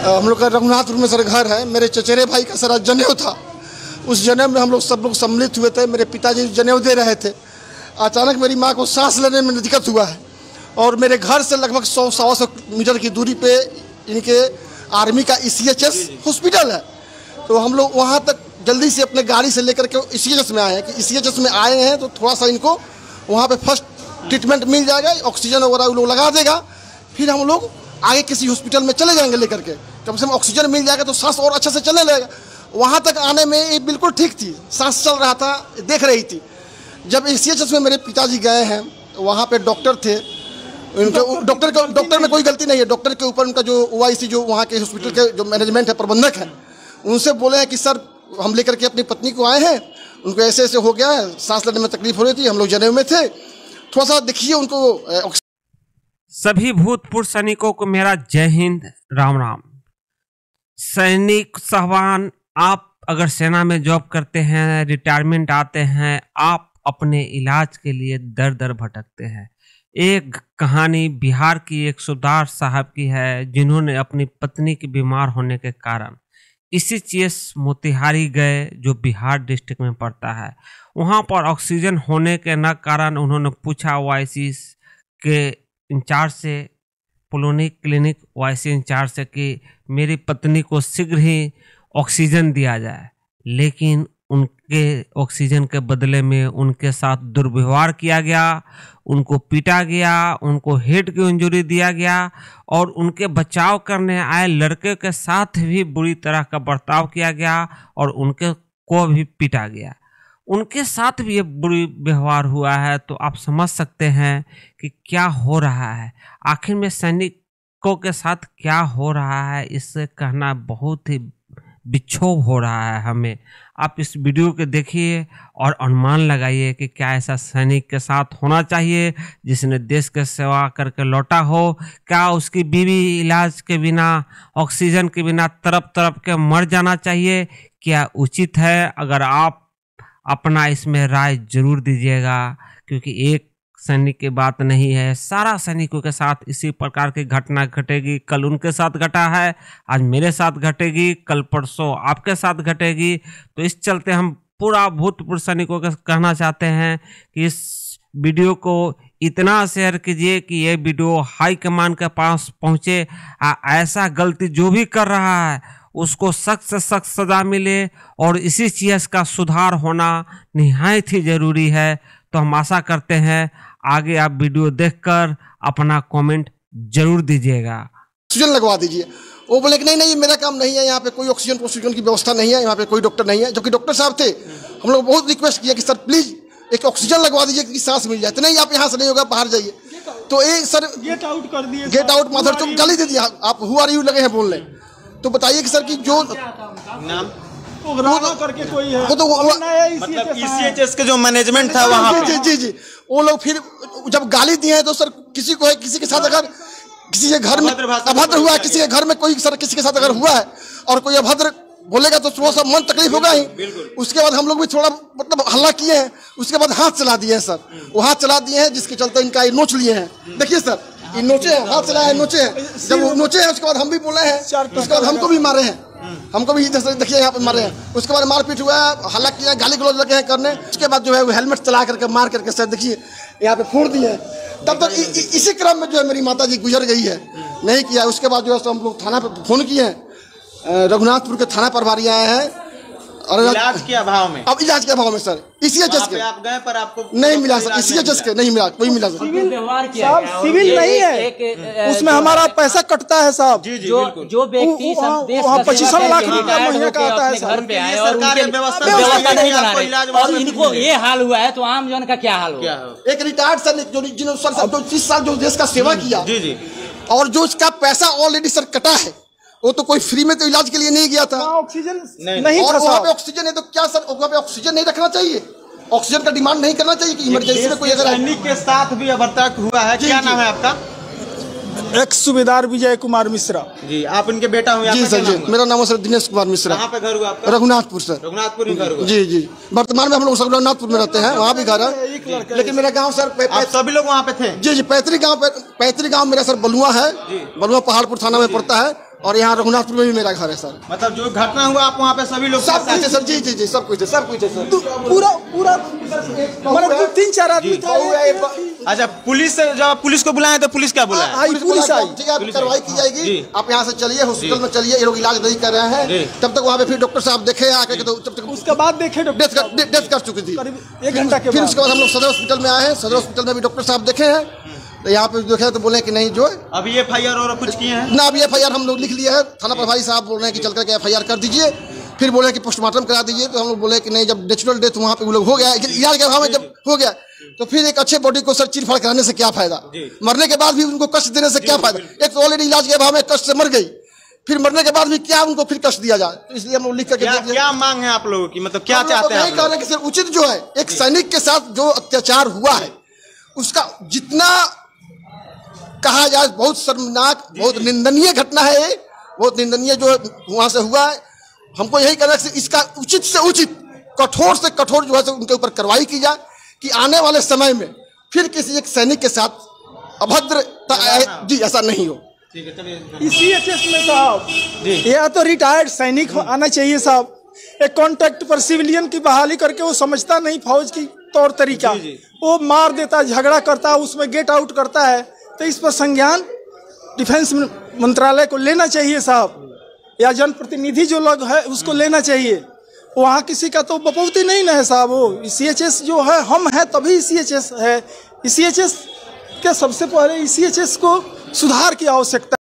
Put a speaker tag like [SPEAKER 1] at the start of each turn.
[SPEAKER 1] हम लोग का रघुनाथपुर में सर घर है। मेरे चचेरे भाई का सर जनेऊ था। उस जनेऊ में हम लोग सब लोग सम्मिलित हुए थे। मेरे पिताजी जनेऊ दे रहे थे। अचानक मेरी माँ को सांस लेने में दिक्कत हुआ है और मेरे घर से लगभग 100-125 मीटर की दूरी पे इनके आर्मी का ECHS हॉस्पिटल है। तो हम लोग वहाँ तक जल्दी से अपने गाड़ी से लेकर के ECHS में आए हैं कि ECHS में आए हैं तो थोड़ा सा इनको वहाँ पे फर्स्ट ट्रीटमेंट मिल जाएगा, ऑक्सीजन वगैरह वो लोग लगा देगा, फिर हम लोग आगे किसी हॉस्पिटल में चले जाएंगे लेकर के। कम से कम ऑक्सीजन मिल जाएगा तो सांस और अच्छे से चलने लगेगा। वहाँ तक आने में ये बिल्कुल ठीक थी, सांस चल रहा था, देख रही थी। जब ECHS में मेरे पिताजी गए हैं, वहाँ पे डॉक्टर थे। डॉक्टर में कोई गलती नहीं है। डॉक्टर के ऊपर उनका जो OIC जो वहाँ के हॉस्पिटल के जो मैनेजमेंट है, प्रबंधक है, उनसे बोले हैं कि सर हम लेकर के अपनी पत्नी को आए हैं, उनको ऐसे ऐसे हो गया है, सांस लेने में तकलीफ हो रही थी, हम लोग जनेऊ में थे, थोड़ा सा देखिए उनको।
[SPEAKER 2] सभी भूतपूर्व सैनिकों को मेरा जय हिंद, राम राम। सैनिक साहबान, आप अगर सेना में जॉब करते हैं, रिटायरमेंट आते हैं, आप अपने इलाज के लिए दर दर भटकते हैं। एक कहानी बिहार की एक सूबेदार साहब की है, जिन्होंने अपनी पत्नी के बीमार होने के कारण ECHS मोतिहारी गए, जो बिहार डिस्ट्रिक्ट में पड़ता है। वहाँ पर ऑक्सीजन होने के न कारण उन्होंने पूछा OIC के इंचार्ज से, पोलोनिक क्लिनिक OIC इंचार्ज से, कि मेरी पत्नी को शीघ्र ही ऑक्सीजन दिया जाए, लेकिन उनके ऑक्सीजन के बदले में उनके साथ दुर्व्यवहार किया गया, उनको पीटा गया, उनको हेड की इंजरी दिया गया और उनके बचाव करने आए लड़के के साथ भी बुरी तरह का बर्ताव किया गया और उनके को भी पीटा गया। उनके साथ भी ये बुरी व्यवहार हुआ है। तो आप समझ सकते हैं कि क्या हो रहा है, आखिर में सैनिकों के साथ क्या हो रहा है। इससे कहना बहुत ही विक्षोभ हो रहा है हमें। आप इस वीडियो के देखिए और अनुमान लगाइए कि क्या ऐसा सैनिक के साथ होना चाहिए जिसने देश के सेवा करके लौटा हो। क्या उसकी बीवी इलाज के बिना, ऑक्सीजन के बिना तड़प तड़प के मर जाना चाहिए? क्या उचित है? अगर आप अपना इसमें राय जरूर दीजिएगा, क्योंकि एक सैनिक की बात नहीं है, सारा सैनिकों के साथ इसी प्रकार की घटना घटेगी। कल उनके साथ घटा है, आज मेरे साथ घटेगी, कल परसों आपके साथ घटेगी। तो इस चलते हम पूरा भूतपूर्व सैनिकों को कहना चाहते हैं कि इस वीडियो को इतना शेयर कीजिए कि ये वीडियो हाई कमान के पास पहुँचे। ऐसा गलती जो भी कर रहा है उसको सख्त से सख्त सजा मिले और इसी चीज़ का सुधार होना निहायत ही ज़रूरी है। तो हम आशा करते हैं आगे आप वीडियो देखकर अपना कमेंट जरूर दीजिएगा।
[SPEAKER 1] ऑक्सीजन लगवा दीजिए। वो बोले कि नहीं मेरा काम नहीं है, यहाँ पे कोई ऑक्सीजन की व्यवस्था नहीं है, यहाँ पे कोई डॉक्टर नहीं है। जबकि डॉक्टर साहब थे, हम लोग बहुत रिक्वेस्ट किया कि सर प्लीज एक ऑक्सीजन लगवा दीजिए कि सांस मिल जाए। तो नहीं, आप यहाँ से नहीं होगा, बाहर जाइए। तो ये सर गेट आउट कर दिए, गेट आउट माधर चौक गाली दे दिया। आप हु आर यू लगे हैं बोलने। तो बताइए कि सर की जो नाम
[SPEAKER 3] करके कोई है,
[SPEAKER 1] वो तो
[SPEAKER 3] मतलब ECHS के जो मैनेजमेंट था वहाँ पे।
[SPEAKER 1] जी वो लोग फिर जब गाली दिए हैं तो सर किसी को है, किसी के साथ अगर किसी के घर में अभद्र हुआ है, किसी के घर में कोई सर किसी के साथ अगर हुआ है और कोई अभद्र बोलेगा तो थोड़ा सा मन तकलीफ होगा ही। उसके बाद हम लोग भी थोड़ा मतलब हल्ला किए हैं। उसके बाद हाथ चला दिए हैं सर, वो हाथ चला दिए हैं जिसके चलते इनका ये नोच लिए हैं। देखिए सर, ये नोचे हैं, हाथ चलाया है, नोचे हैं। जब वो नोचे हैं उसके बाद हम भी बोले हैं, उसके बाद हमको भी मारे हैं, हमको भी देखिए यहाँ पे मारे हैं। उसके बाद मारपीट हुआ है, हल्ला किया, गाली गलौज लगे हैं करने। उसके बाद जो है वो हेलमेट चला करके मार करके सर देखिए यहाँ पे फोड़ दिए हैं। तब तक इसी क्रम में जो है मेरी माता जी गुजर गई है, नहीं किया। उसके बाद जो है हम लोग थाना पे फोन किए हैं, रघुनाथपुर के थाना प्रभारी आए हैं और
[SPEAKER 3] इलाज के अभाव में,
[SPEAKER 1] अब इलाज के अभाव में सर ECHS के
[SPEAKER 3] आप गए पर आपको
[SPEAKER 1] नहीं मिला सर, ECHS के नहीं मिला, कोई मिला सर।
[SPEAKER 4] सिविल नहीं है, उसमें हमारा पैसा कटता है साहब।
[SPEAKER 5] जो व्यक्ति
[SPEAKER 4] 25 लाख रुपया महीने का आता है
[SPEAKER 5] घर पे आए और उनके व्यवस्था नहीं बना रहे और इनको ये हाल हुआ है, तो आम जन का क्या हाल होगा?
[SPEAKER 1] एक रिटायर्ड सर जिन्होंने सर 25 साल जो देश का सेवा किया, और जो इसका पैसा ऑलरेडी सर कटा है, वो तो कोई फ्री में तो इलाज के लिए नहीं गया था।
[SPEAKER 4] ऑक्सीजन नहीं
[SPEAKER 1] और वहाँ पे ऑक्सीजन है तो क्या सर वहाँ पे ऑक्सीजन नहीं रखना चाहिए? ऑक्सीजन का डिमांड नहीं करना चाहिए कि इमरजेंसी में कोई अगर
[SPEAKER 3] सैनिक के साथ भी अभद्रता हुआ है। क्या नाम है आपका?
[SPEAKER 4] एक्स सूबेदार विजय कुमार मिश्रा
[SPEAKER 3] जी। आप इनके बेटा हुए?
[SPEAKER 1] जी सर जी, मेरा नाम है सर दिनेश कुमार मिश्रा।
[SPEAKER 3] कहाँ पे घर हुआ आपका?
[SPEAKER 1] रघुनाथपुर सर।
[SPEAKER 3] रघुनाथपुर ही घर हुआ?
[SPEAKER 1] जी। वर्तमान में हम लोग सब रघुनाथपुर में रहते हैं, वहाँ भी घर है। लेकिन मेरा गाँव सर
[SPEAKER 3] आप सभी लोग वहाँ पे थे?
[SPEAKER 1] जी। पैतृक गाँव मेरा सर बलुआ है, बलुआ पहाड़पुर थाना में पड़ता है। और यहाँ रघुनाथपुर में भी मेरा घर है सर।
[SPEAKER 3] मतलब जो घटना हुआ आप वहाँ पे सभी लोग
[SPEAKER 1] सब कुछ है सर। जी जी जी सब कुछ है सर।
[SPEAKER 4] पूरा मतलब 3-4 आदमी था।
[SPEAKER 3] अच्छा पुलिस जब पुलिस को बुलाए तो पुलिस क्या बुलाया?
[SPEAKER 1] पुलिस आई। ठीक है कार्रवाई की जाएगी। आप यहाँ से चलिए हॉस्पिटल में चलिए, ये लोग इलाज नहीं कर रहे हैं। तब तक वहाँ पे फिर डॉक्टर साहब देखे आके तो तब तक
[SPEAKER 4] उसके बाद देखे
[SPEAKER 1] डेथ कर चुकी थी
[SPEAKER 4] 1 घंटा के
[SPEAKER 1] फिर
[SPEAKER 4] बाद।
[SPEAKER 1] उसके बाद हम लोग सदर हॉस्पिटल में आए हैं। सदर हॉस्पिटल में भी डॉक्टर साहब देखे हैं, तो यहाँ पे देखे तो बोले कि नहीं जो है
[SPEAKER 3] अभी FIR और कुछ किए हैं
[SPEAKER 1] ना। अभी FIR हम लोग लिख लिए हैं। थाना प्रभारी साहब बोल रहे हैं कि चल करके FIR कर दीजिए। फिर बोले कि पोस्टमार्टम करा दीजिए, तो हम लोग बोले कि नहीं, जब नेचुरल डेथ वहाँ पे वो लोग हो गया, इलाज के अभाव में जब हो गया तो फिर एक अच्छे बॉडी को सर चीर फाड़ कराने से क्या फायदा? मरने के बाद भी उनको कष्ट देने से क्या फायदा? एक तो ऑलरेडी इलाज के अभाव में कष्ट से मर गई, फिर मरने के बाद भी क्या उनको फिर कष्ट दिया जाए? तो इसलिए हम लोग लिख करके
[SPEAKER 3] क्या मांग है आप लोगों की, मतलब क्या चाहते हैं?
[SPEAKER 1] कह रहे हैं कि सर उचित जो है एक सैनिक के साथ जो अत्याचार हुआ है उसका जितना कहा जाए, बहुत शर्मनाक बहुत निंदनीय घटना है ये, बहुत निंदनीय जो वहां से हुआ है। हमको यही कहना है इसका उचित से उचित कठोर से कठोर जो है उनके ऊपर कार्रवाई की जाए कि आने वाले समय में फिर किसी एक सैनिक के साथ अभद्रता जी ऐसा नहीं हो।
[SPEAKER 4] CHS में साहब या तो रिटायर्ड सैनिक आना चाहिए साहब। एक कॉन्ट्रैक्ट पर सिविलियन की बहाली करके वो समझता नहीं फौज की तौर तरीका, वो मार देता, झगड़ा करता, उसमें गेट आउट करता है। तो इस पर संज्ञान डिफेंस मंत्रालय को लेना चाहिए साहब, या जनप्रतिनिधि जो लोग है उसको लेना चाहिए। वहाँ किसी का तो बपौती नहीं ना है साहब। वो CHS जो है हम हैं तभी CHS है। CHS के सबसे पहले CHS को सुधार की आवश्यकता